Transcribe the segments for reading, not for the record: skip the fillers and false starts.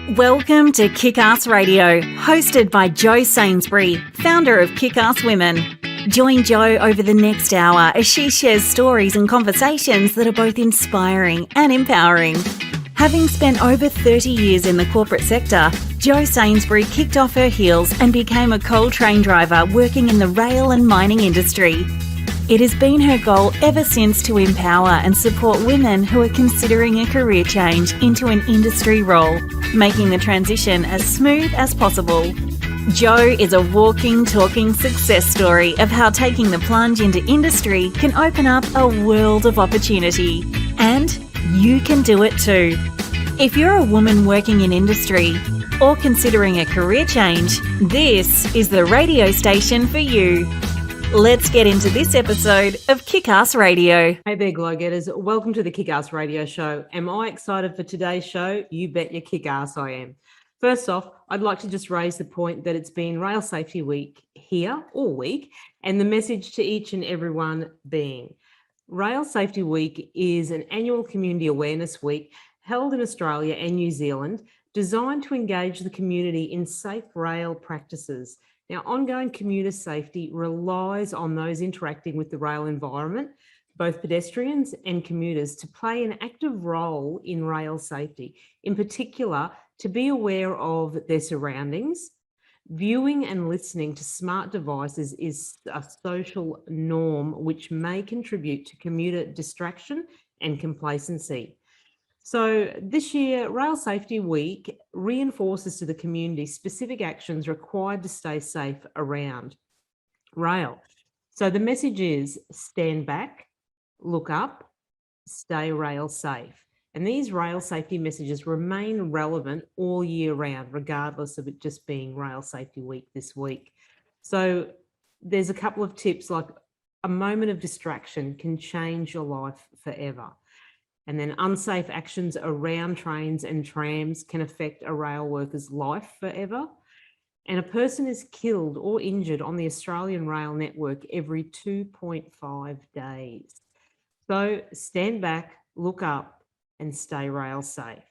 Welcome to Kickass Radio, hosted by Jo Sainsbury, founder of Kickass Women. Join Jo over the next hour as she shares stories and conversations that are both inspiring and empowering. Having spent over 30 years in the corporate sector, Jo Sainsbury kicked off her heels and became a coal train driver working in the rail and mining industry. It has been her goal ever since to empower and support women who are considering a career change into an industry role, making the transition as smooth as possible. Jo is a walking, talking success story of how taking the plunge into industry can open up a world of opportunity. And you can do it too. If you're a woman working in industry or considering a career change, this is the radio station for you. Let's get into this episode of Kickass Radio. Hey there, Glo-getters. Welcome to the Kickass Radio Show. Am I excited for today's show? You bet your kick-ass I am. First off, I'd like to just raise the point that it's been Rail Safety Week here all week, and the message to each and everyone being, Rail Safety Week is an annual community awareness week held in Australia and New Zealand, designed to engage the community in safe rail practices. Now, ongoing commuter safety relies on those interacting with the rail environment, both pedestrians and commuters, to play an active role in rail safety. In particular, to be aware of their surroundings. Viewing and listening to smart devices is a social norm which may contribute to commuter distraction and complacency. So this year, Rail Safety Week reinforces to the community specific actions required to stay safe around rail. So the message is stand back, look up, stay rail safe. And these rail safety messages remain relevant all year round, regardless of it just being Rail Safety Week this week. So there's a couple of tips, like a moment of distraction can change your life forever. And then unsafe actions around trains and trams can affect a rail worker's life forever. And a person is killed or injured on the Australian rail network every 2.5 days. So stand back, look up, and stay rail safe.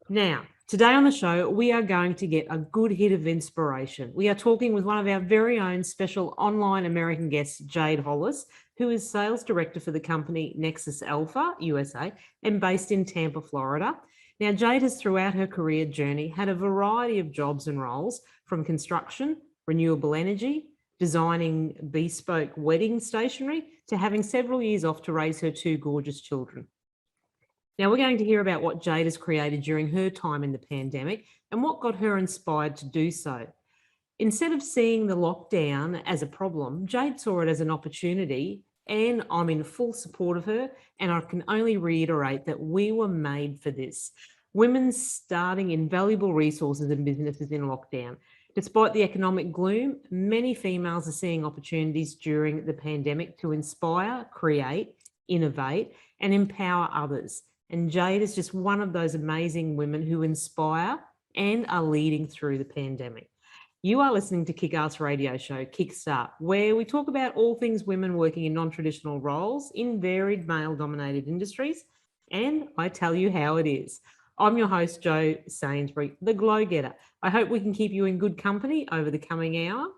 Now, today on the show, we are going to get a good hit of inspiration. We are talking with one of our very own special online American guests, Jade Hollis, who is sales director for the company Nexus Alpha USA and based in Tampa, Florida. Now, Jade has throughout her career journey had a variety of jobs and roles, from construction, renewable energy, designing bespoke wedding stationery, to having several years off to raise her two gorgeous children. Now, we're going to hear about what Jade has created during her time in the pandemic and what got her inspired to do so. Instead of seeing the lockdown as a problem, Jade saw it as an opportunity, and I'm in full support of her, and I can only reiterate that we were made for this. Women starting invaluable resources and businesses in lockdown. Despite the economic gloom, many females are seeing opportunities during the pandemic to inspire, create, innovate, and empower others. And Jade is just one of those amazing women who inspire and are leading through the pandemic. You are listening to Kickass Radio Show, Kickstart, where we talk about all things women working in non-traditional roles in varied male-dominated industries, and I tell you how it is. I'm your host, Jo Sainsbury, the Glo-getter. I hope we can keep you in good company over the coming hour.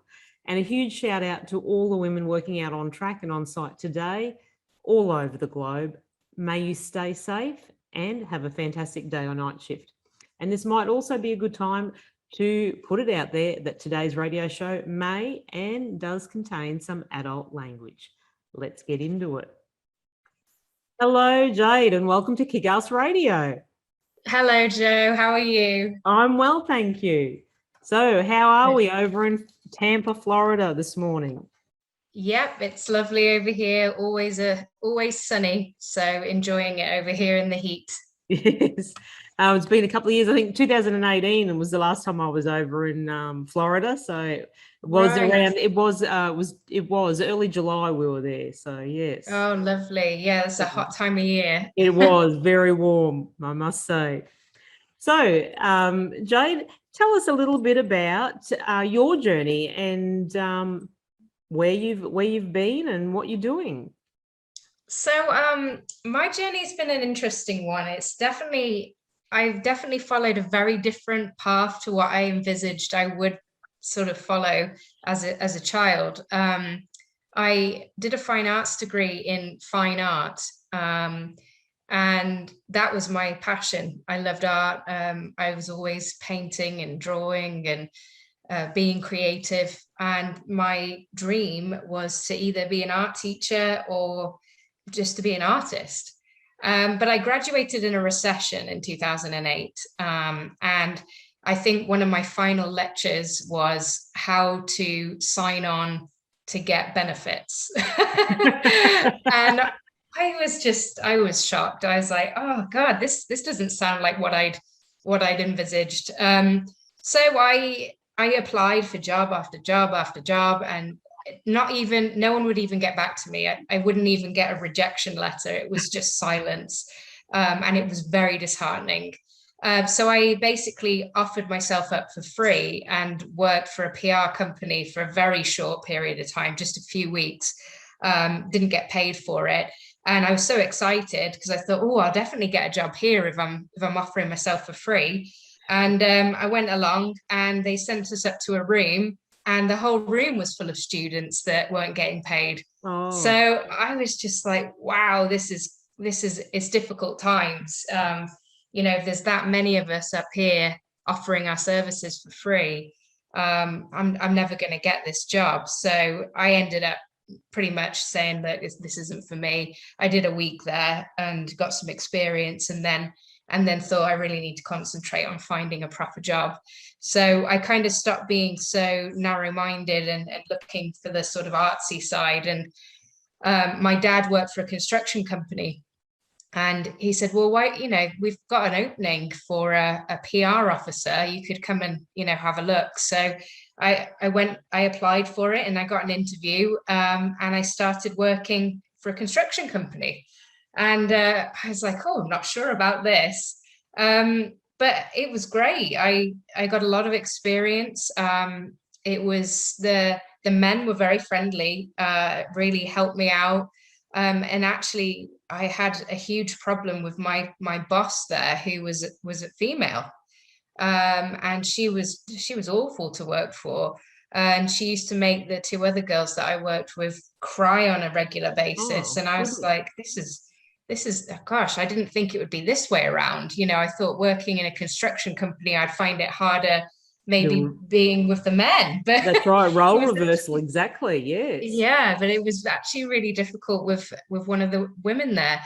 And a huge shout out to all the women working out on track and on site today, all over the globe. May you stay safe and have a fantastic day or night shift. And this might also be a good time to put it out there that today's radio show may and does contain some adult language. Let's get into it. Hello, Jade, and welcome to Kickass Radio. Hello, Jo. How are you? I'm well, thank you. So how are we over in Tampa, Florida this morning? Yep, it's lovely over here. Always sunny. So enjoying it over here in the heat. Yes. It's been a couple of years. I think 2018 was the last time I was over in Florida. So it was around. It was early July we were there. So yes. Oh, lovely. Yeah, it's a hot time of year. It was very warm, I must say. So, Jade, tell us a little bit about your journey and where you've been and what you're doing. So, my journey's been an interesting one. It's definitely I've definitely followed a very different path to what I envisaged I would sort of follow as a child. I did a fine arts degree in fine art, and that was my passion. I loved art. I was always painting and drawing and being creative. And my dream was to either be an art teacher or just to be an artist. But I graduated in a recession in 2008. And I think one of my final lectures was how to sign on to get benefits. And I was shocked. I was like, oh God, this doesn't sound like what I'd envisaged. So I applied for job after job after job, and no one would even get back to me. I wouldn't even get a rejection letter. It was just silence. And it was very disheartening. So I basically offered myself up for free and worked for a PR company for a very short period of time, just a few weeks. Didn't get paid for it. And I was so excited because I thought, oh, I'll definitely get a job here if I'm offering myself for free. And I went along and they sent us up to a room, and the whole room was full of students that weren't getting paid. Oh. So I was just like, wow, it's difficult times. If there's that many of us up here offering our services for free, I'm never going to get this job. So I ended up pretty much saying that this isn't for me. I did a week there and got some experience, and then thought I really need to concentrate on finding a proper job. So I kind of stopped being so narrow-minded and looking for the sort of artsy side. And my dad worked for a construction company, and he said, well, why, we've got an opening for a PR officer. You could come and, have a look. So I applied for it, and I got an interview, and I started working for a construction company. And I was like, oh, I'm not sure about this. But it was great. I got a lot of experience. It was the men were very friendly, really helped me out. And actually, I had a huge problem with my boss there, who was a female. And she was awful to work for. And she used to make the two other girls that I worked with cry on a regular basis. And I was like, this is, gosh, I didn't think it would be this way around. I thought working in a construction company, I'd find it harder maybe being with the men. But that's right, role reversal, exactly, yes. Yeah, but it was actually really difficult with one of the women there.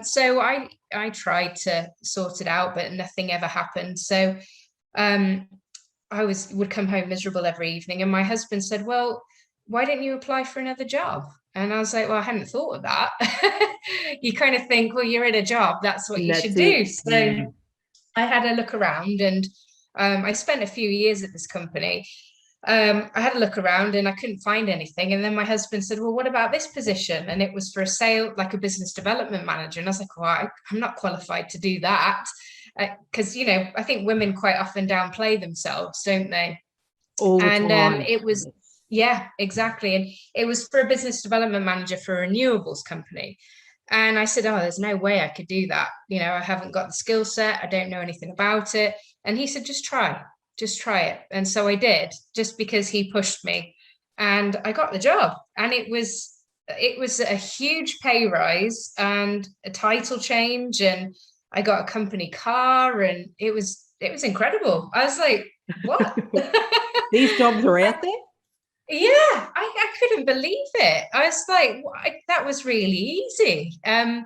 So I tried to sort it out, but nothing ever happened. So I would come home miserable every evening, and my husband said, well, why didn't you apply for another job? And I was like, well, I hadn't thought of that. You kind of think, well, you're in a job, that's what you should do. So I had a look around, and I spent a few years at this company. I had a look around and I couldn't find anything. And then my husband said, well, what about this position? And it was for a business development manager. And I was like, well, I'm not qualified to do that. Because, I think women quite often downplay themselves, don't they? All the time. It was, yeah, exactly. And it was for a business development manager for a renewables company. And I said, oh, there's no way I could do that. I haven't got the skill set. I don't know anything about it. And he said, just try it. And so I did, just because he pushed me, and I got the job. And it was a huge pay rise and a title change. And I got a company car, and it was incredible. I was like, what? These jobs are out there? Yeah, I couldn't believe it. I was like, that was really easy. And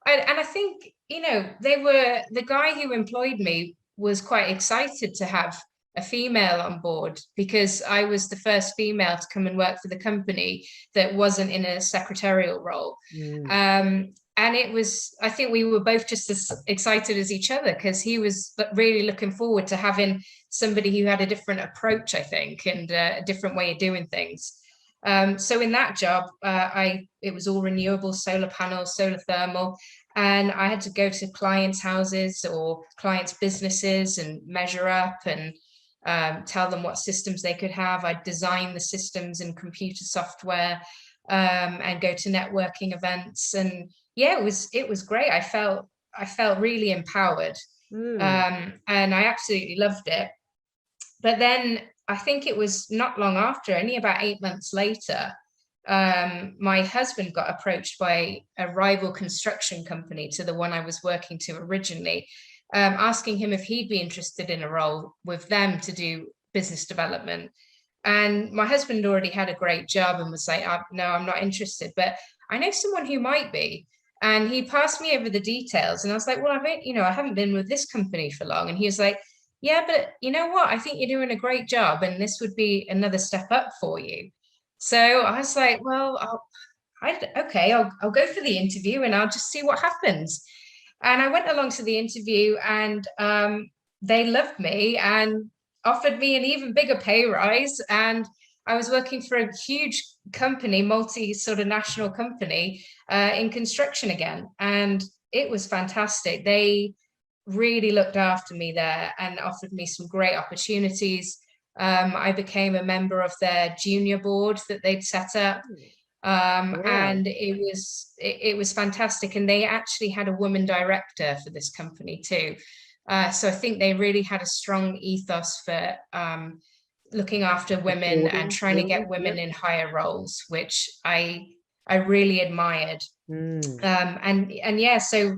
I think, the guy who employed me was quite excited to have a female on board, because I was the first female to come and work for the company that wasn't in a secretarial role. And I think we were both just as excited as each other, because he was really looking forward to having somebody who had a different approach, I think, and a different way of doing things. So in that job, it was all renewable, solar panels, solar thermal, and I had to go to clients' houses or clients' businesses and measure up and tell them what systems they could have. I'd design the systems in computer software, and go to networking events. And yeah, it was great. I felt really empowered. And I absolutely loved it. But then I think it was not long after, only about 8 months later, my husband got approached by a rival construction company to the one I was working to originally, asking him if he'd be interested in a role with them to do business development. And my husband already had a great job and was like, no, I'm not interested, but I know someone who might be. And he passed me over the details. And I was like, well, I haven't been with this company for long. And he was like, yeah, but you know what? I think you're doing a great job and this would be another step up for you. So I was like, well, I'll go for the interview and I'll just see what happens. And I went along to the interview and they loved me and offered me an even bigger pay rise. And I was working for a huge company, multi sort of national company in construction again. And it was fantastic. They really looked after me there and offered me some great opportunities. I became a member of their junior board that they'd set up. Wow. And it was fantastic. And they actually had a woman director for this company too. So I think they really had a strong ethos for looking after women and trying to get women in higher roles, which I really admired. And yeah, so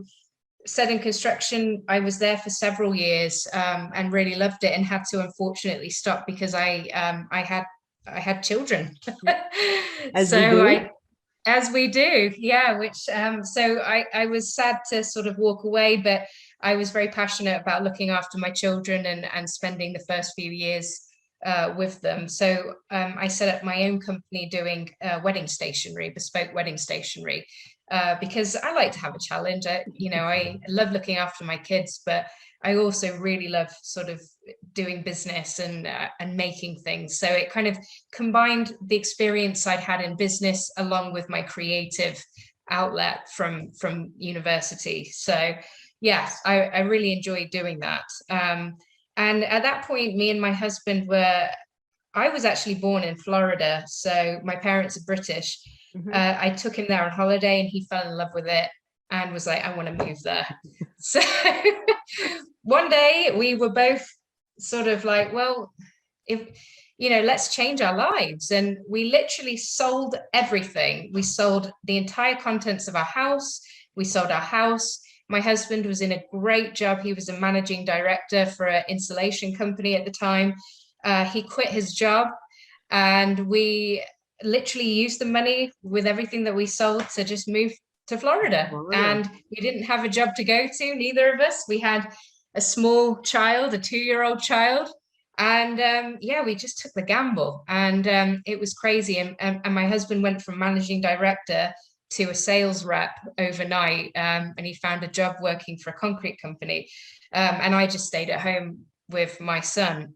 Southern Construction, I was there for several years and really loved it, and had to unfortunately stop because I had children. As we do, yeah. Which so I was sad to sort of walk away, but I was very passionate about looking after my children and spending the first few years with them. So I set up my own company doing wedding stationery, bespoke wedding stationery. Because I like to have a challenge. I love looking after my kids, but I also really love sort of doing business and making things. So it kind of combined the experience I'd had in business along with my creative outlet from university. So yes, I really enjoyed doing that. And at that point, me and my husband I was actually born in Florida, so my parents are British. I took him there on holiday and he fell in love with it and was like, I want to move there. So one day we were both sort of like, well, let's change our lives. And we literally sold everything. We sold the entire contents of our house. We sold our house. My husband was in a great job. He was a managing director for an insulation company at the time. He quit his job and we literally used the money with everything that we sold to just move to Florida. And we didn't have a job to go to, neither of us. We had a small child, a 2-year-old child. And we just took the gamble and it was crazy. And my husband went from managing director to a sales rep overnight. And he found a job working for a concrete company. And I just stayed at home with my son.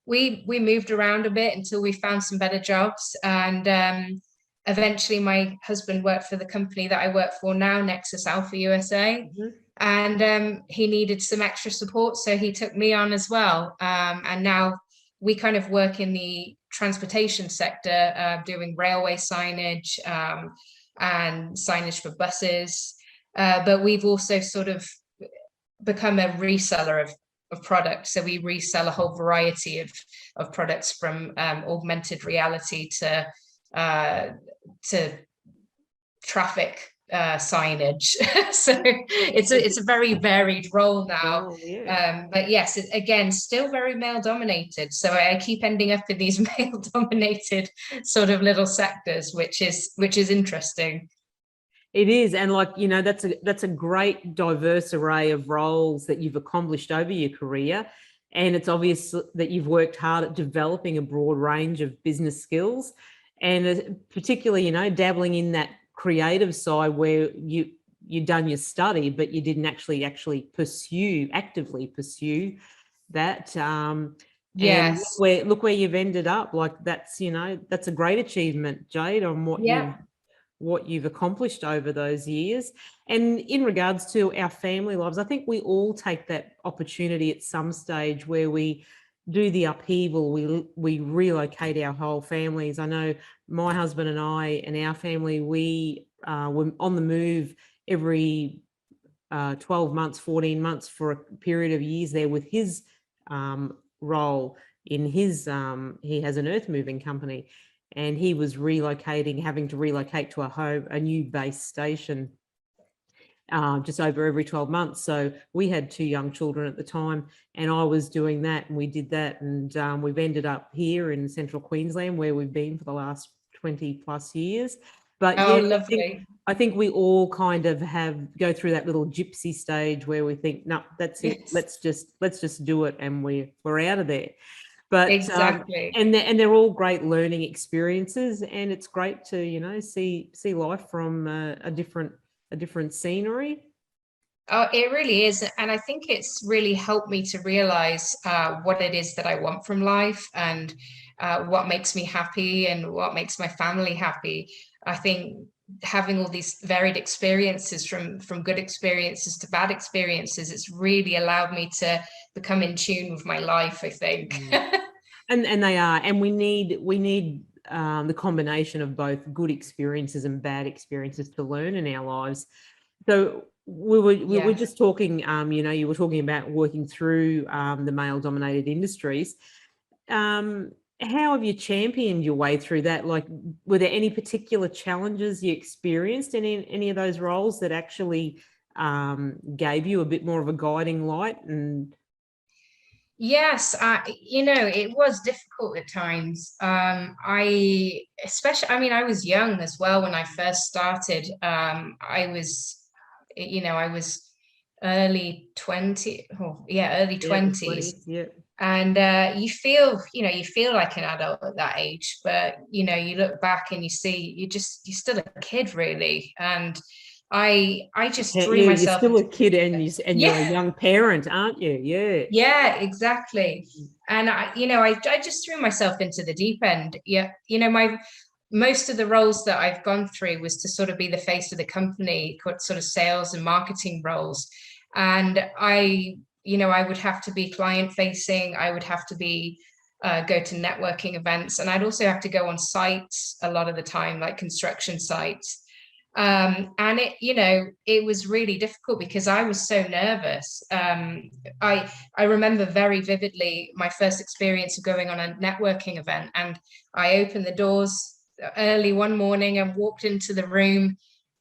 We moved around a bit until we found some better jobs. And eventually my husband worked for the company that I work for now, Nexus Alpha USA. And he needed some extra support, so he took me on as well. And now we kind of work in the transportation sector, doing railway signage and signage for buses. But we've also sort of become a reseller of products. So we resell a whole variety of products, from augmented reality to traffic signage. So it's a very varied role now. But yes, again, still very male dominated. So I keep ending up in these male dominated sort of little sectors, which is interesting. It is. And that's a great diverse array of roles that you've accomplished over your career. And it's obvious that you've worked hard at developing a broad range of business skills, and particularly, dabbling in that creative side where you'd done your study, but you didn't actually actively pursue that. Yes. And look where you've ended up. That's a great achievement, Jade, on what you've accomplished over those years. And in regards to our family lives, I think we all take that opportunity at some stage where we do the upheaval, we relocate our whole families. I know my husband and I and our family, we were on the move every 12 months, 14 months for a period of years there with his role in his, he has an earth moving company, and he was having to relocate to a new base station just over every 12 months. So we had 2 young children at the time, and I was doing that, and we did that. And we've ended up here in central Queensland, where we've been for the last 20 plus years. But lovely. I think we all kind of go through that little gypsy stage where we think, no, that's it. Yes. Let's just do it, and we're out of there. But Exactly. and they're all great learning experiences, and it's great to see life from a different scenery. Oh, it really is. And I think it's really helped me to realize what it is that I want from life, and what makes me happy and what makes my family happy. I think having all these varied experiences, from good experiences to bad experiences, it's really allowed me to become in tune with my life, I think. And they are, and we need the combination of both good experiences and bad experiences to learn in our lives. So we were just talking, you were talking about working through the male-dominated industries. How have you championed your way through that? Like, were there any particular challenges you experienced in any of those roles that actually gave you a bit more of a guiding light? And yes, it was difficult at times. I was young as well when I first started. I was early 20, early 20s. Yeah. And you feel like an adult at that age, but you look back and you see you're still a kid, really. And I just threw myself. You're still a kid, and you're a Yeah. young parent, aren't you? Yeah. Yeah, exactly. And I just threw myself into the deep end. Yeah, most of the roles that I've gone through was to sort of be the face of the company, sort of sales and marketing roles. And I would have to be client facing. I would have to be go to networking events, and I'd also have to go on sites a lot of the time, like construction sites. And it was really difficult because I was so nervous. I remember very vividly my first experience of going on a networking event, and I opened the doors early one morning and walked into the room,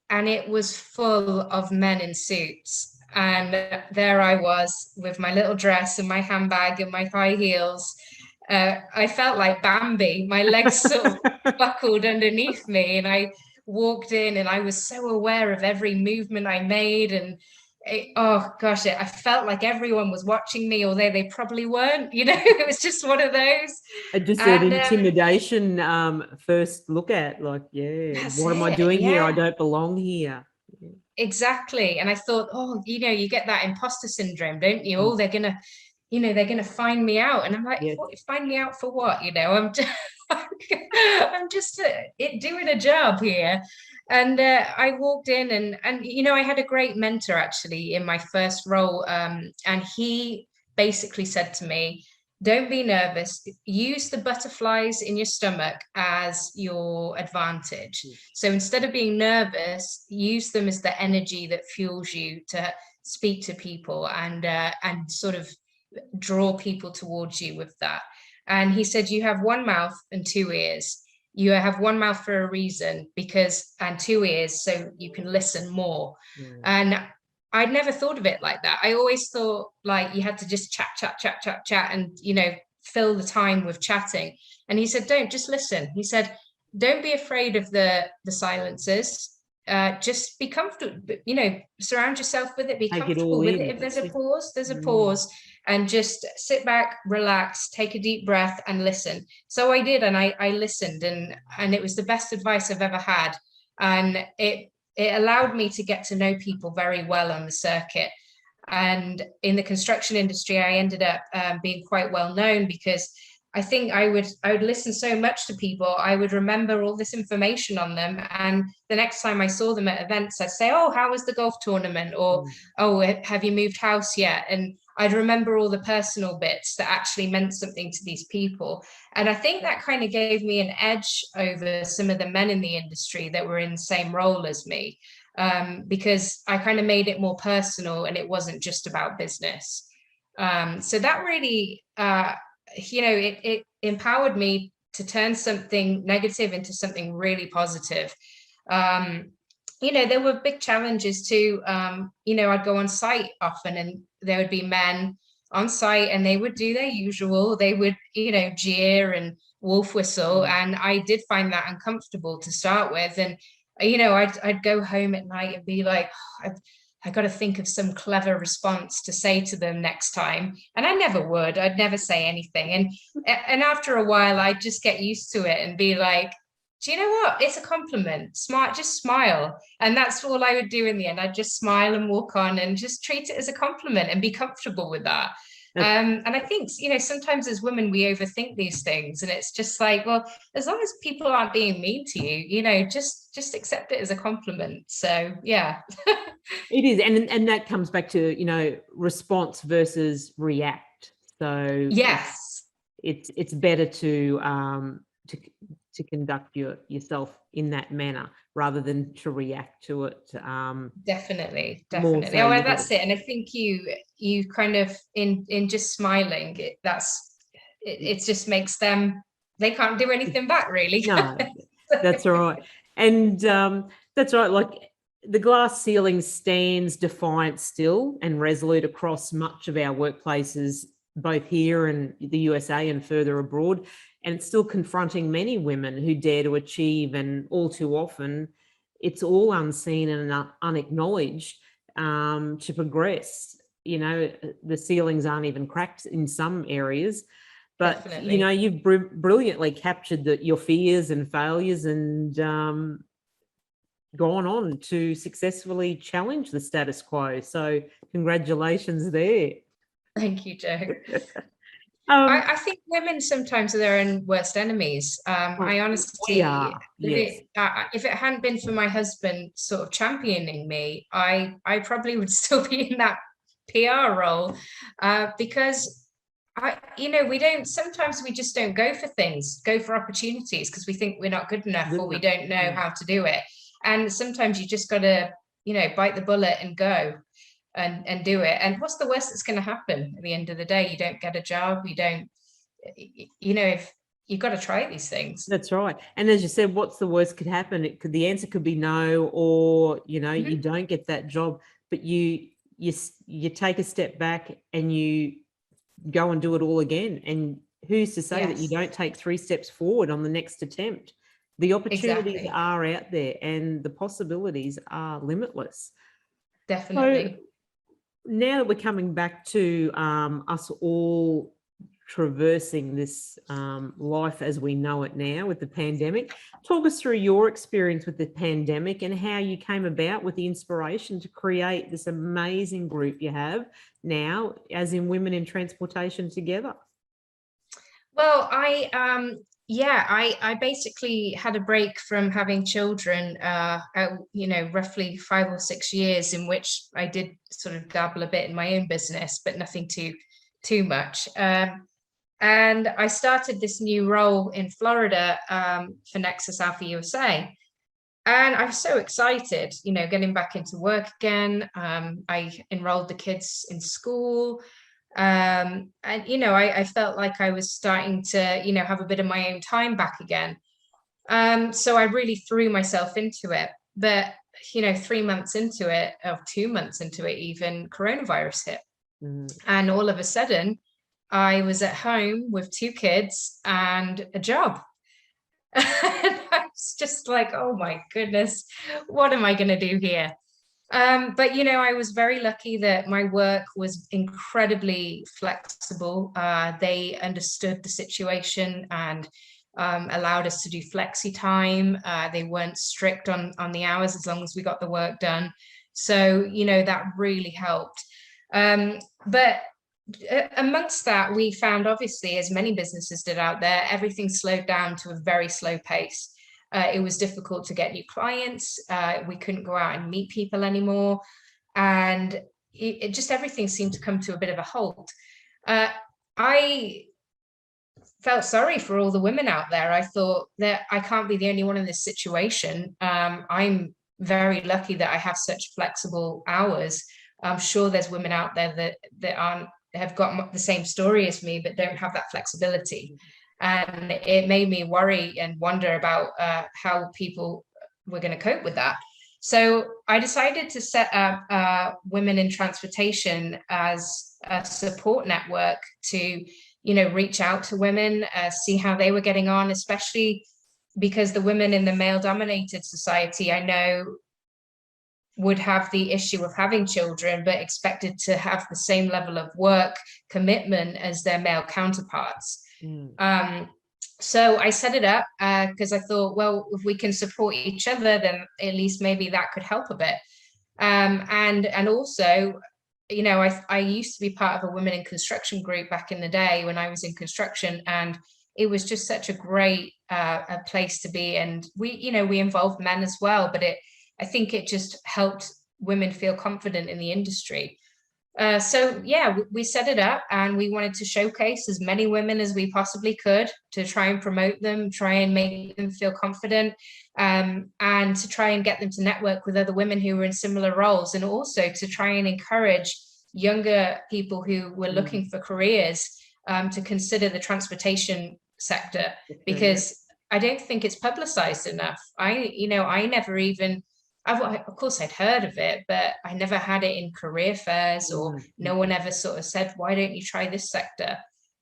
and it was full of men in suits. And there I was with my little dress and my handbag and my high heels. I felt like Bambi. My legs sort of buckled underneath me, and I walked in, and I was so aware of every movement I made. And I felt like everyone was watching me, although they probably weren't. It was just one of those. Just an intimidation first look at, like, what am I doing here? I don't belong here. Exactly. And I thought, you get that imposter syndrome, don't you? Oh, they're gonna find me out. And I'm like, find me out for what? I'm just, I'm just doing a job here. And I walked in, and I had a great mentor actually in my first role. And he basically said to me, don't be nervous. Use the butterflies in your stomach as your advantage. So instead of being nervous, use them as the energy that fuels you to speak to people and sort of draw people towards you with that. And he said, you have one mouth and two ears. You have one mouth for a reason, and two ears so you can listen more. And I'd never thought of it like that. I always thought like you had to just chat and fill the time with chatting. And he said, don't, just listen. He said, don't be afraid of the silences. Just be comfortable, surround yourself with it, be comfortable with it. If there's a pause, there's a pause, and just sit back, relax, take a deep breath and listen. So I did, and I listened, and it was the best advice I've ever had. And it allowed me to get to know people very well on the circuit. And in the construction industry, I ended up being quite well known because I think I would listen so much to people, I would remember all this information on them. And the next time I saw them at events, I'd say, oh, how was the golf tournament? Or, oh, have you moved house yet? And I'd remember all the personal bits that actually meant something to these people. And I think that kind of gave me an edge over some of the men in the industry that were in the same role as me. because I kind of made it more personal and it wasn't just about business. So that really, it empowered me to turn something negative into something really positive. There were big challenges too. I'd go on site often and there would be men on site and they would do their usual. They would, jeer and wolf whistle. And I did find that uncomfortable to start with. And, I'd go home at night and be like, I got to think of some clever response to say to them next time. And I never would. I'd never say anything. And after a while, I'd just get used to it and be like, do you know what? It's a compliment. Smile, just smile. And that's all I would do in the end. I'd just smile and walk on and just treat it as a compliment and be comfortable with that. And I think, sometimes as women, we overthink these things. And it's just like, well, as long as people aren't being mean to you, just accept it as a compliment. So, yeah. It is. And that comes back to, response versus react. So yes, it's better to conduct yourself in that manner rather than to react to it. Definitely. So Oh, well, that's it. And I think you kind of in just smiling, it just makes them, they can't do anything back really. No, that's all right. And that's right. Like the glass ceiling stands defiant still and resolute across much of our workplaces, both here in the USA and further abroad. And it's still confronting many women who dare to achieve, and all too often it's all unseen and unacknowledged to progress. The ceilings aren't even cracked in some areas, but Definitely. You've brilliantly captured your fears and failures and gone on to successfully challenge the status quo. So congratulations there. Thank you, Jo. I think women sometimes are their own worst enemies. I honestly, yes. if it hadn't been for my husband sort of championing me, I probably would still be in that PR role because sometimes we just don't go for opportunities because we think we're not good enough or we don't know how to do it. And sometimes you just got to, bite the bullet and go. And do it. And what's the worst that's going to happen at the end of the day? You don't get a job. You don't, if you've got to try these things. That's right. And as you said, what's the worst could happen? The answer could be no, or, you don't get that job, but you take a step back and you go and do it all again. And who's to say that you don't take 3 steps forward on the next attempt? The opportunities are out there and the possibilities are limitless. Definitely. So, now that we're coming back to us all traversing this life as we know it now with the pandemic, talk us through your experience with the pandemic and how you came about with the inspiration to create this amazing group you have now, as in Women in Transportation Together. Well, I basically had a break from having children, roughly 5 or 6 years, in which I did sort of dabble a bit in my own business, but nothing too much. And I started this new role in Florida for Nexus Alpha USA. And I was so excited, getting back into work again. I enrolled the kids in school. And I felt like I was starting to have a bit of my own time back again, so I really threw myself into it. But 3 months into it, or 2 months into it even, coronavirus hit. And all of a sudden I was at home with 2 kids and a job. And I was just like, oh my goodness, what am I going to do here? But I was very lucky that my work was incredibly flexible. They understood the situation and allowed us to do flexi time. They weren't strict on the hours as long as we got the work done. So, that really helped. But amongst that, we found, obviously, as many businesses did out there, everything slowed down to a very slow pace. It was difficult to get new clients. We couldn't go out and meet people anymore. And it just, everything seemed to come to a bit of a halt. I felt sorry for all the women out there. I thought that I can't be the only one in this situation. I'm very lucky that I have such flexible hours. I'm sure there's women out there that have got the same story as me, but don't have that flexibility. And it made me worry and wonder about how people were going to cope with that. So I decided to set up Women in Transportation as a support network to, reach out to women, see how they were getting on, especially because the women in the male-dominated society, I know, would have the issue of having children, but expected to have the same level of work commitment as their male counterparts. So I set it up because I thought, well, if we can support each other, then at least maybe that could help a bit. And also, I used to be part of a women in construction group back in the day when I was in construction, and it was just such a great a place to be. And we involved men as well, but I think it just helped women feel confident in the industry. So we set it up, and we wanted to showcase as many women as we possibly could to try and promote them, try and make them feel confident, and to try and get them to network with other women who were in similar roles, and also to try and encourage younger people who were looking for careers to consider the transportation sector, because I don't think it's publicized enough. I never even, of course I'd heard of it, but I never had it in career fairs, or no one ever sort of said, why don't you try this sector?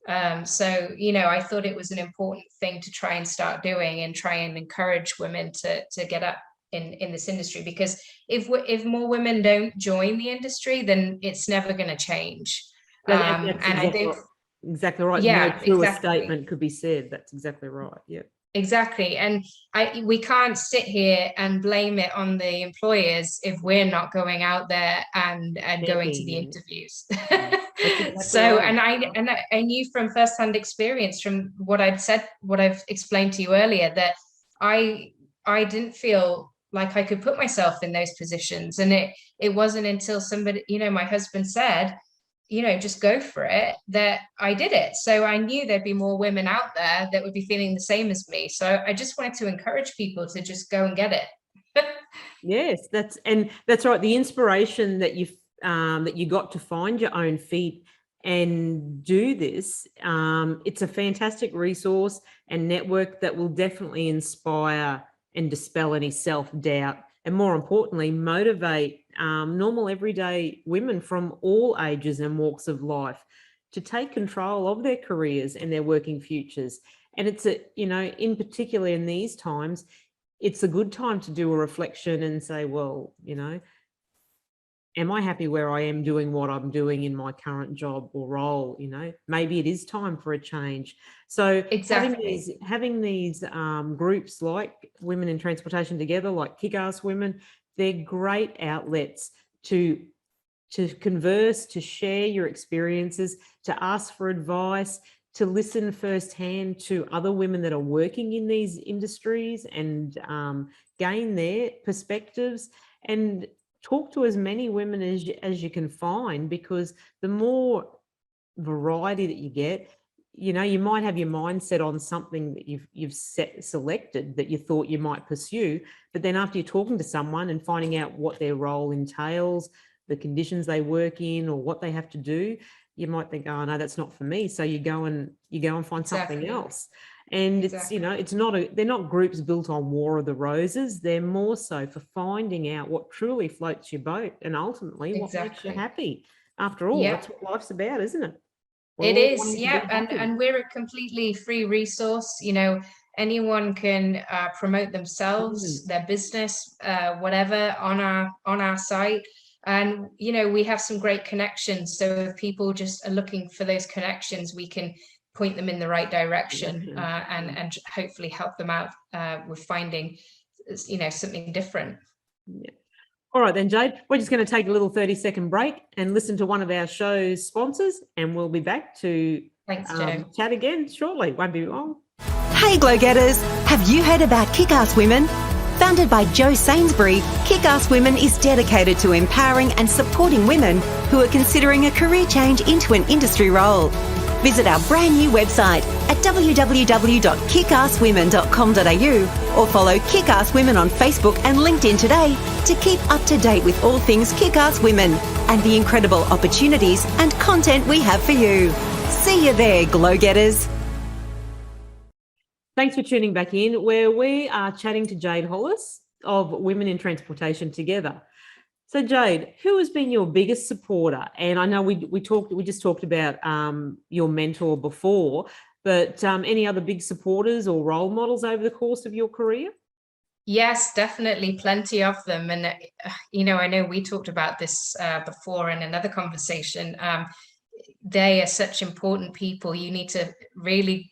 So I thought it was an important thing to try and start doing, and try and encourage women to get up in this industry, because if more women don't join the industry, then it's never going to change. And I think exactly right. Yeah, no truer exactly. statement could be said. That's exactly right. Yeah. Exactly. And we can't sit here and blame it on the employers if we're not going out there and going to the interviews. Exactly so, right. and I knew from firsthand experience, from what I've explained to you earlier, that I didn't feel like I could put myself in those positions. And it wasn't until somebody, my husband said, just go for it, that I did it. So I knew there'd be more women out there that would be feeling the same as me. So I just wanted to encourage people to just go and get it. Yes, that's right. The inspiration that you got to find your own feet and do this, it's a fantastic resource and network that will definitely inspire and dispel any self-doubt, and more importantly, motivate normal everyday women from all ages and walks of life to take control of their careers and their working futures. And it's in particular in these times, it's a good time to do a reflection and say, well, am I happy where I am doing what I'm doing in my current job or role? Maybe it is time for a change. So exactly. having these groups like Women in Transportation Together, like Kickass Women, they're great outlets to converse, to share your experiences, to ask for advice, to listen firsthand to other women that are working in these industries, and gain their perspectives, and talk to as many women as you can find, because the more variety that you get, you might have your mindset on something that you've selected that you thought you might pursue, but then after you're talking to someone and finding out what their role entails, the conditions they work in, or what they have to do, you might think, oh no, that's not for me. So you go and find something else. And they're not groups built on War of the Roses. They're more so for finding out what truly floats your boat, and ultimately what makes you happy. After all, that's what life's about, isn't it? It is, yeah. And we're a completely free resource. Anyone can promote themselves, their business, whatever, on our site. And we have some great connections. So if people just are looking for those connections, we can point them in the right direction, and hopefully help them out with finding something different. Yeah. All right then, Jade, we're just going to take a little 30-second break and listen to one of our show's sponsors, and we'll be back to chat again shortly. Won't be long. Hey Glo-getters, have you heard about Kickass Women? Founded by Jo Sainsbury, Kickass Women is dedicated to empowering and supporting women who are considering a career change into an industry role. Visit our brand new website at www.kickasswomen.com.au or follow Kickass Women on Facebook and LinkedIn today to keep up to date with all things Kickass Women and the incredible opportunities and content we have for you. See you there, Glo-getters. Thanks for tuning back in, where we are chatting to Jade Hollis of Women in Transportation Together. So Jade, who has been your biggest supporter? And I know we just talked about your mentor before, but any other big supporters or role models over the course of your career? Yes, definitely, plenty of them. And I know we talked about this before in another conversation. They are such important people. You need to really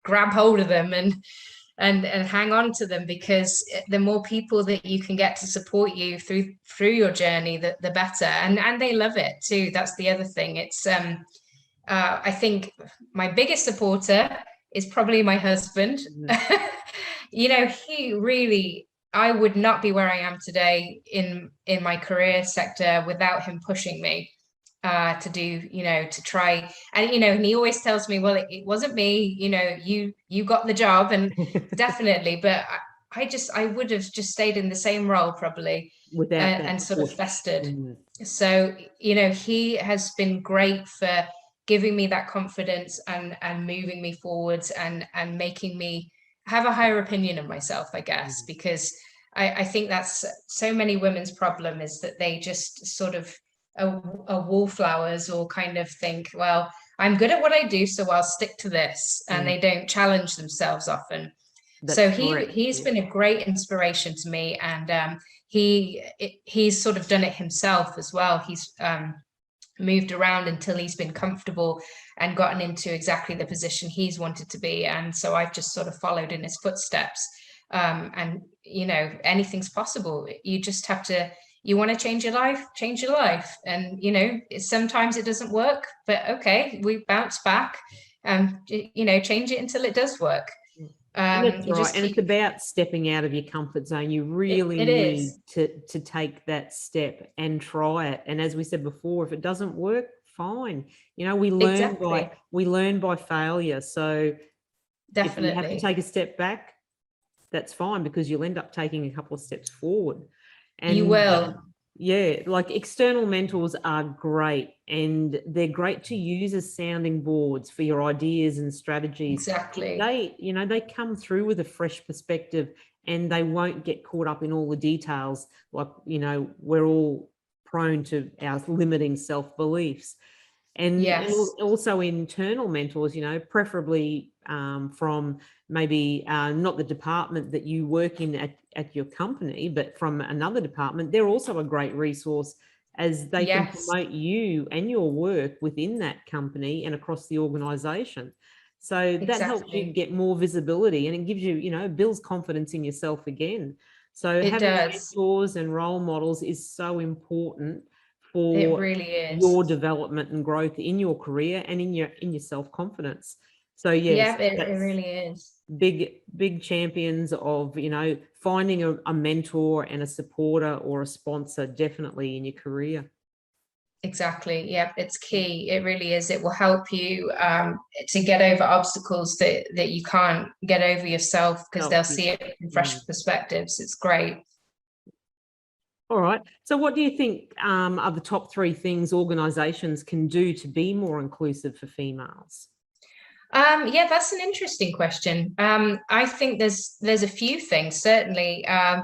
grab hold of them and hang on to them, because the more people that you can get to support you through your journey, the better. And they love it too. That's the other thing. It's I think my biggest supporter is probably my husband. He really, I would not be where I am today in my career sector without him pushing me to do, to try. And, and he always tells me, well, it wasn't me, you got the job. And definitely, but I would have just stayed in the same role probably without and sort of festered. So, he has been great for giving me that confidence and moving me forwards and making me have a higher opinion of myself, I guess, because I think that's so many women's problem, is that they just sort of are wallflowers, or kind of think, well, I'm good at what I do, so I'll stick to this, and they don't challenge themselves often. So he's been a great inspiration to me, and he's sort of done it himself as well. He's moved around until he's been comfortable and gotten into exactly the position he's wanted to be, and so I've just sort of followed in his footsteps. And anything's possible. You just have to, you want to change your life, and sometimes it doesn't work, but okay, we bounce back and change it until it does work. That's right. And it's about stepping out of your comfort zone. You really need to take that step and try it. And as we said before, if it doesn't work, fine. We learn by failure. So definitely, if you have to take a step back, that's fine, because you'll end up taking a couple of steps forward. And you will. Like external mentors are great, and they're great to use as sounding boards for your ideas and strategies. Exactly. They come through with a fresh perspective, and they won't get caught up in all the details. Like, we're all prone to our limiting self-beliefs. And also internal mentors, preferably from maybe not the department that you work in at your company, but from another department. They're also a great resource, as they can promote you and your work within that company and across the organisation. So that helps you get more visibility, and it gives you, builds confidence in yourself again. So having mentors and role models is so important for your development and growth in your career and in your self-confidence. So yes, it really is. Big champions of finding a mentor and a supporter or a sponsor, definitely, in your career. Exactly. Yeah, it's key. It really is. It will help you to get over obstacles that you can't get over yourself, because they'll see it from fresh perspectives. It's great. All right. So what do you think are the top 3 things organisations can do to be more inclusive for females? That's an interesting question. I think there's a few things, certainly. I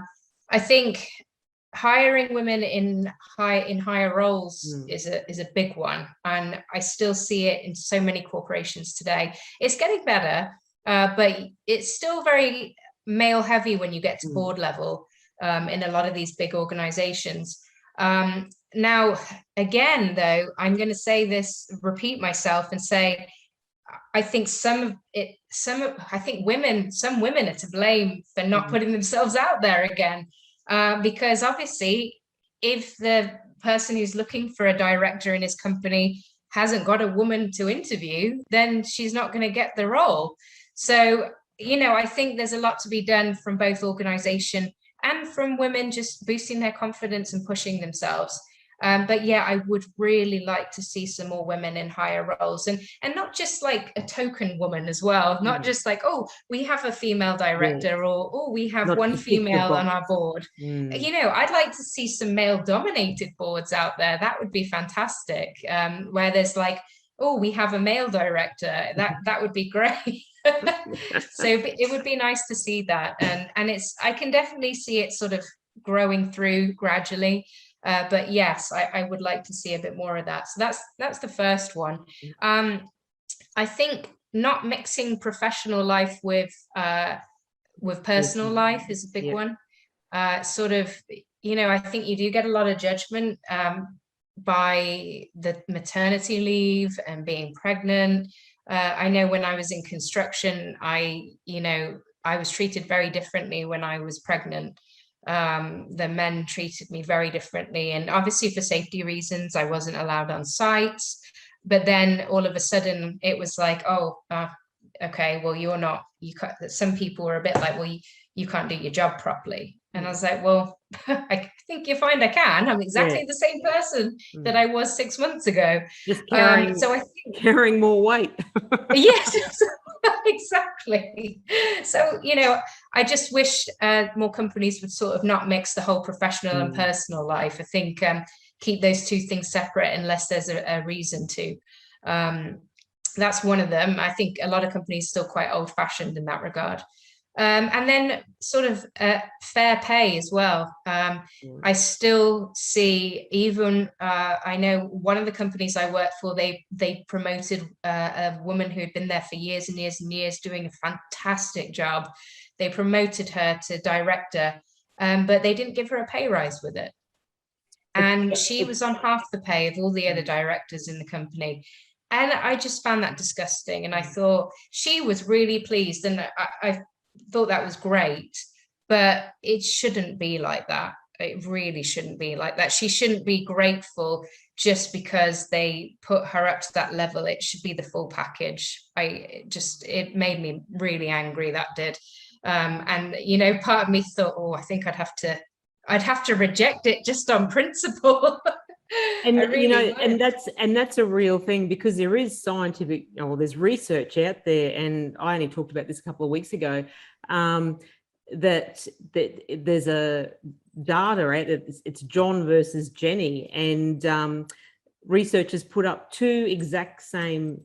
think hiring women in higher roles is a big one, and I still see it in so many corporations today. It's getting better, but it's still very male heavy when you get to board level. In a lot of these big organizations. Now, again, though, I'm going to repeat myself and say, I think some women are to blame for not putting themselves out there again, because obviously, if the person who's looking for a director in his company hasn't got a woman to interview, then she's not going to get the role. So, I think there's a lot to be done from both organization and from women, just boosting their confidence and pushing themselves. But yeah, I would really like to see some more women in higher roles, and not just like a token woman as well, not just like, oh, we have a female director, or oh, we have Not one to tick the female on box. our board. I'd like to see some male dominated boards out there. That would be fantastic. Where there's like, oh, we have a male director. That would be great. So it would be nice to see that, and I can definitely see it sort of growing through gradually. But yes, I would like to see a bit more of that. So that's the first one. I think not mixing professional life with personal life is a big one. Sort of, I think you do get a lot of judgment by the maternity leave and being pregnant. I know when I was in construction, I was treated very differently when I was pregnant. The men treated me very differently, and obviously for safety reasons, I wasn't allowed on sites. But then all of a sudden, it was like, oh, okay, well, you're not. You can't. Some people were a bit like, well, you can't do your job properly. And I was like, well, I think you find I can. I'm exactly the same person that I was 6 months ago. Just carrying more weight. Yes, exactly. So, I just wish more companies would sort of not mix the whole professional and personal life. I think keep those two things separate unless there's a reason to. That's one of them. I think a lot of companies are still quite old-fashioned in that regard. And then sort of fair pay as well. I still see, even I know one of the companies I worked for, they promoted a woman who had been there for years and years and years, doing a fantastic job. They promoted her to director, but they didn't give her a pay rise with it. And she was on half the pay of all the other directors in the company. And I just found that disgusting. And I thought she was really pleased. And I thought that was great, but it shouldn't be like that. It really shouldn't be like that. She shouldn't be grateful just because they put her up to that level. It should be the full package. It made me really angry, that did. And part of me thought, oh, I think I'd have to reject it just on principle. And that's a real thing, because there is there's research out there, and I only talked about this a couple of weeks ago, that there's a data out there. It's John versus Jenny, and researchers put up two exact same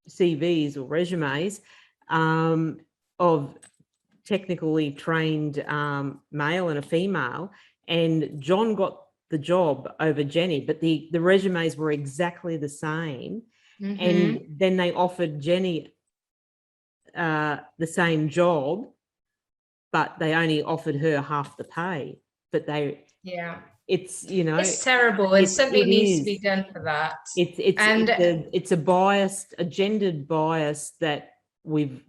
CVs or resumes of technically trained male and a female, and John got the job over Jenny, but the resumes were exactly the same. And then they offered Jenny the same job, but they only offered her half the pay. But it's terrible, and something needs to be done for that. It's a biased, a gendered bias that we've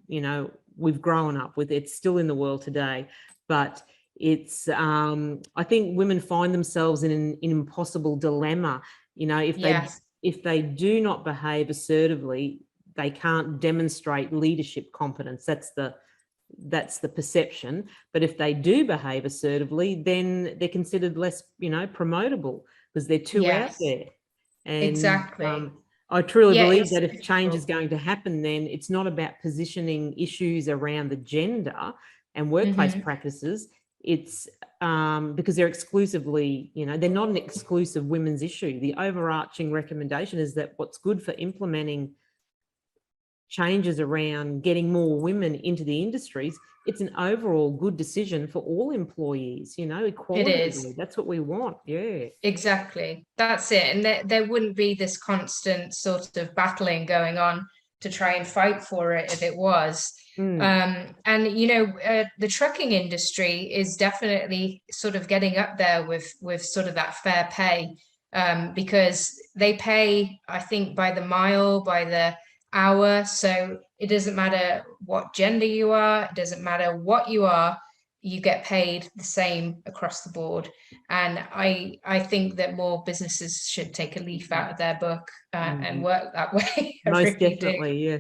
grown up with. It's still in the world today, but it's I think women find themselves in an impossible dilemma. If they do not behave assertively, they can't demonstrate leadership competence. That's the perception. But if they do behave assertively, then they're considered less, promotable, because they're too out there. And exactly. I truly believe that if change is going to happen, then it's not about positioning issues around the gender and workplace practices. It's because they're exclusively, they're not an exclusive women's issue. The overarching recommendation is that what's good for implementing changes around getting more women into the industries, it's an overall good decision for all employees, equality. It is. That's what we want. Yeah, exactly. That's it. And there wouldn't be this constant sort of battling going on to try and fight for it if it was. And the trucking industry is definitely sort of getting up there with sort of that fair pay, because they pay, I think, by the mile, by the hour. So it doesn't matter what gender you are, it doesn't matter what you are, you get paid the same across the board. And I think that more businesses should take a leaf out of their book and work that way. Most definitely, yeah.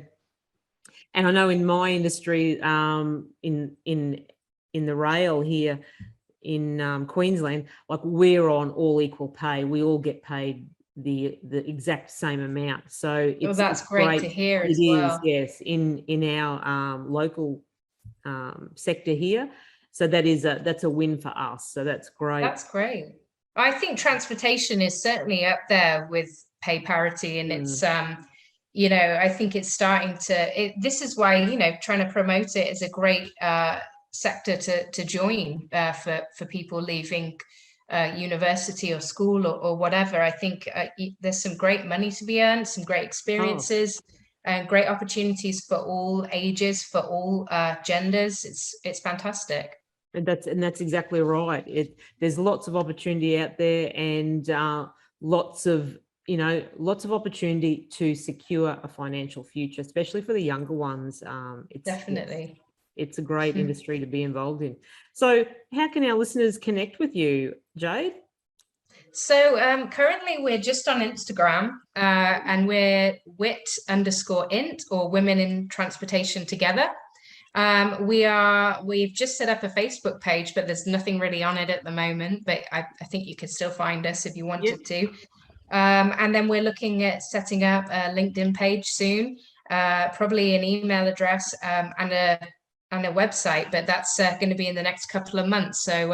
And I know in my industry, in the rail here, Queensland, like we're on all equal pay. We all get paid the exact same amount. So that's great to hear as well. Yes, in our local sector here. So that's a win for us. So that's great. That's great. I think transportation is certainly up there with pay parity, and it's I think it's starting to. This is why trying to promote it is a great sector to join for people leaving university or school or whatever. I think there's some great money to be earned, some great experiences, and great opportunities for all ages, for all genders. It's fantastic. And that's exactly right. There's lots of opportunity out there, and lots of opportunity to secure a financial future, especially for the younger ones. Definitely. It's a great industry to be involved in. So how can our listeners connect with you, Jade? So currently we're just on Instagram and we're wit_int, or Women in Transportation Together. We've just set up a Facebook page, but there's nothing really on it at the moment, but I think you could still find us if you wanted to. And then we're looking at setting up a LinkedIn page soon, probably an email address and a website, but that's going to be in the next couple of months. So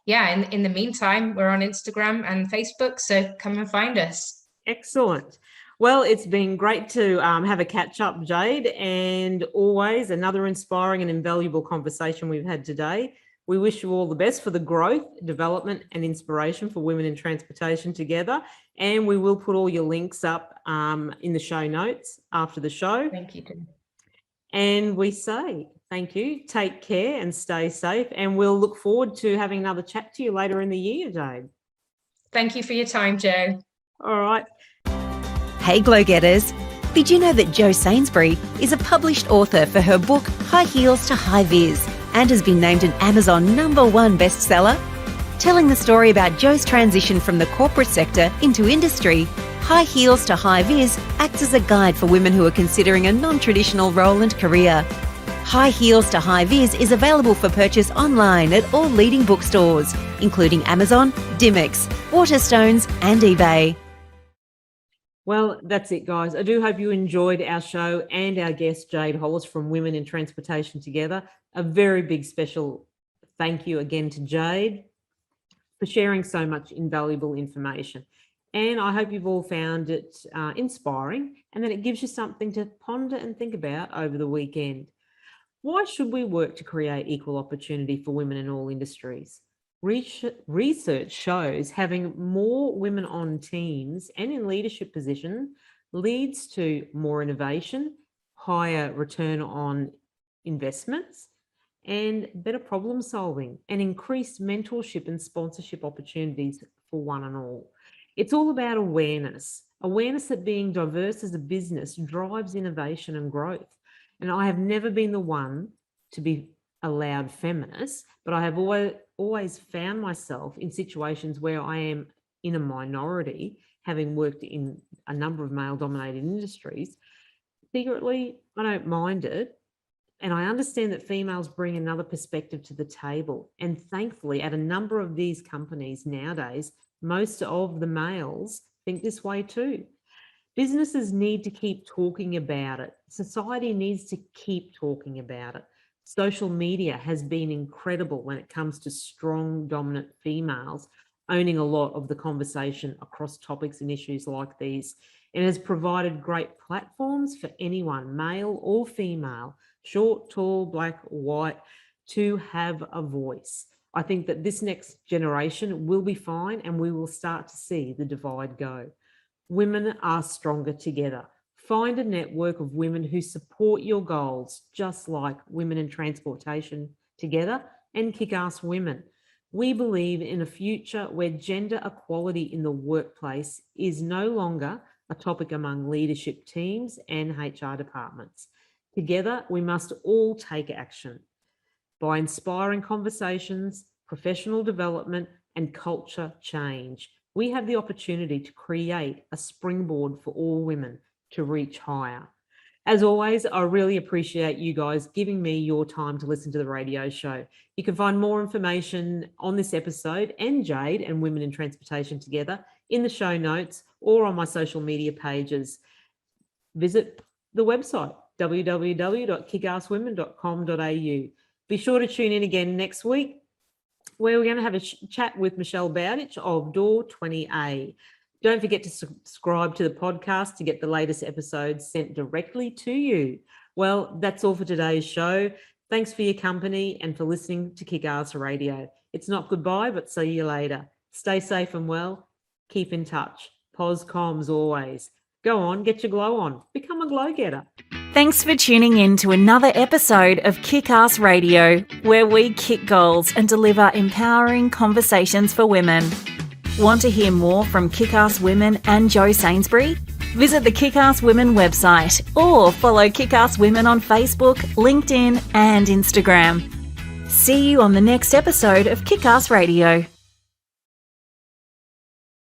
in the meantime, we're on Instagram and Facebook, so come and find us. Excellent. Well, it's been great to have a catch up, Jade, and always another inspiring and invaluable conversation we've had today. We wish you all the best for the growth, development and inspiration for Women in Transportation Together. And we will put all your links up in the show notes after the show. Thank you, Tim. And we say thank you, take care and stay safe. And we'll look forward to having another chat to you later in the year, Jade. Thank you for your time, Jo. All right. Hey Glo-getters, did you know that Jo Sainsbury is a published author for her book High Heels to High Vis and has been named an Amazon #1 bestseller? Telling the story about Jo's transition from the corporate sector into industry, High Heels to High Vis acts as a guide for women who are considering a non-traditional role and career. High Heels to High Vis is available for purchase online at all leading bookstores, including Amazon, Dimex, Waterstones and eBay. Well, that's it, guys. I do hope you enjoyed our show and our guest, Jade Hollis from Women in Transportation Together. A very big special thank you again to Jade for sharing so much invaluable information. And I hope you've all found it inspiring and that it gives you something to ponder and think about over the weekend. Why should we work to create equal opportunity for women in all industries? Research shows having more women on teams and in leadership positions leads to more innovation, higher return on investments, and better problem solving, and increased mentorship and sponsorship opportunities for one and all. It's all about awareness that being diverse as a business drives innovation and growth. And I have never been the one to be a loud feminist, but I have always found myself in situations where I am in a minority, having worked in a number of male-dominated industries. Secretly, I don't mind it. And I understand that females bring another perspective to the table. And thankfully, at a number of these companies nowadays, most of the males think this way too. Businesses need to keep talking about it. Society needs to keep talking about it. Social media has been incredible when it comes to strong, dominant females owning a lot of the conversation across topics and issues like these. It has provided great platforms for anyone, male or female, short, tall, black, white, to have a voice. I think that this next generation will be fine and we will start to see the divide go. Women are stronger together. Find a network of women who support your goals, just like Women in Transportation Together and Kickass Women. We believe in a future where gender equality in the workplace is no longer a topic among leadership teams and HR departments. Together, we must all take action by inspiring conversations, professional development, and culture change. We have the opportunity to create a springboard for all women to reach higher. As always, I really appreciate you guys giving me your time to listen to the radio show. You can find more information on this episode and Jade and Women in Transportation Together in the show notes or on my social media pages. Visit the website, www.kickasswomen.com.au. Be sure to tune in again next week, where we're going to have a chat with Michelle Bowditch of Door 20A. Don't forget to subscribe to the podcast to get the latest episodes sent directly to you. Well, that's all for today's show. Thanks for your company and for listening to Kickass Radio. It's not goodbye, but see you later. Stay safe and well. Keep in touch. Pos comms always. Go on, get your glow on. Become a glow-getter. Thanks for tuning in to another episode of Kickass Radio, where we kick goals and deliver empowering conversations for women. Want to hear more from Kickass Women and Jo Sainsbury? Visit the Kickass Women website or follow Kickass Women on Facebook, LinkedIn and Instagram. See you on the next episode of Kickass Radio.